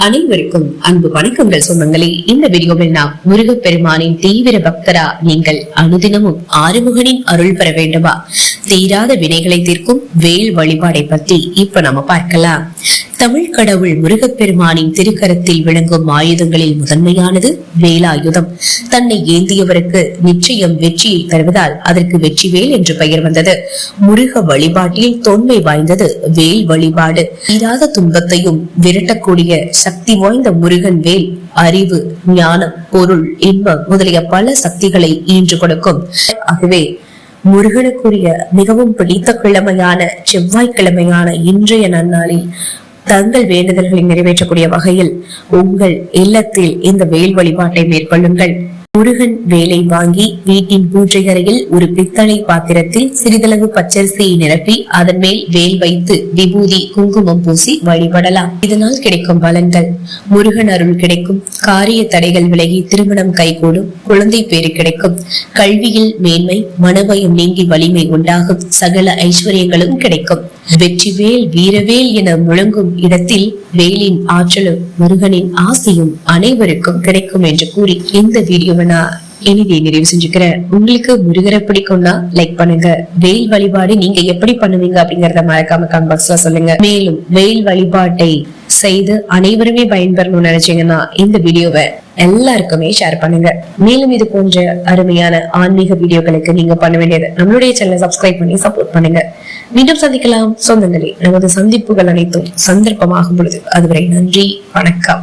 அனைவருக்கும் அன்பு வணக்கங்கள் சொந்தங்களே. இந்த வீடியோவில் நாம் முருகப்பெருமானின் தீவிர பக்தரா நீங்கள் அனுதினமும் ஆறுமுகனின் அருள் பெற வேண்டுமா? தீராத வினைகளை தீர்க்கும் வேல் வழிபாடை பற்றி இப்ப நம்ம பார்க்கலாம். தமிழ் கடவுள் முருகப்பெருமானின் திருக்கரத்தில் விளங்கும் ஆயுதங்களில் முதன்மையானது வேலாயுதம். தன்னை ஏந்தியவருக்கு நிச்சயம் வெற்றியை தருவதால் அதற்கு வெற்றிவேல் என்று பெயர் வந்தது. முருக வழிபாட்டில் தொன்மை வாய்ந்தது வேல் வழிபாடு. தீராத துன்பத்தையும் விரட்டக்கூடிய சக்தி வாய்ந்த முருகன் வேல் அறிவு, ஞானம், பொருள், இன்பம் முதலிய பல சக்திகளை ஈன்று கொடுக்கும். ஆகவே முருகனுக்குரிய மிகவும் பிடித்த கிழமையான செவ்வாய்க்கிழமையான இன்றைய நன்னாளில் தங்கள் வேண்டுதல்களை நிறைவேற்றக்கூடிய வகையில் உங்கள் இல்லத்தில் இந்த வேல் வழிபாட்டை மேற்கொள்ளுங்கள். முருகன் வேலை வாங்கி வீட்டின் பூஜை அறையில் ஒரு பித்தளை பாத்திரத்தில் சிறிதளவு பச்சரிசியை நிரப்பி அதன் மேல் வேல் வைத்து விபூதி, குங்குமம் பூசி வழிபடலாம். இதனால் கிடைக்கும் பலன்கள்: முருகன் அருள் கிடைக்கும், காரிய தடைகள் விலகி திருமணம் கைகூடும், குழந்தை பேறு கிடைக்கும், கல்வியில் மேன்மை, மனபயம் நீங்கி வலிமை உண்டாகும், சகல ஐஸ்வர்யங்களும் கிடைக்கும். வெற்றி வேல் வீரவேல் என முழங்கும் இடத்தில் வேலின் ஆற்றலும் முருகனின் ஆசையும் அனைவருக்கும் கிடைக்கும் என்று கூறி இந்த வீடியோவை நான் இனிதே நிறைவு செஞ்சுக்கிறேன். உங்களுக்கு முருகரை பிடிக்கும்னா லைக் பண்ணுங்க. வேல் வழிபாடு நீங்க எப்படி பண்ணுவீங்க அப்படிங்கறத மறக்காம கமெண்ட் பாக்ஸ்ல சொல்லுங்க. மேலும் வேல் வழிபாட்டை செய்து அனைவருமே பயன்பெறணும்னு நினைச்சீங்கன்னா இந்த வீடியோவை எல்லாருக்குமே ஷேர் பண்ணுங்க. மேலும் இது போன்ற அருமையான ஆன்மீக வீடியோக்களுக்கு நீங்க பண்ண வேண்டியது நம்மளுடைய சேனலை சப்ஸ்கிரைப் பண்ணி சப்போர்ட் பண்ணுங்க. மீண்டும் சந்திக்கலாம் சொந்தங்களே. நமது சந்திப்புகள் அனைத்தும் சந்தர்ப்பமாகும் பொழுது. அதுவரை நன்றி, வணக்கம்.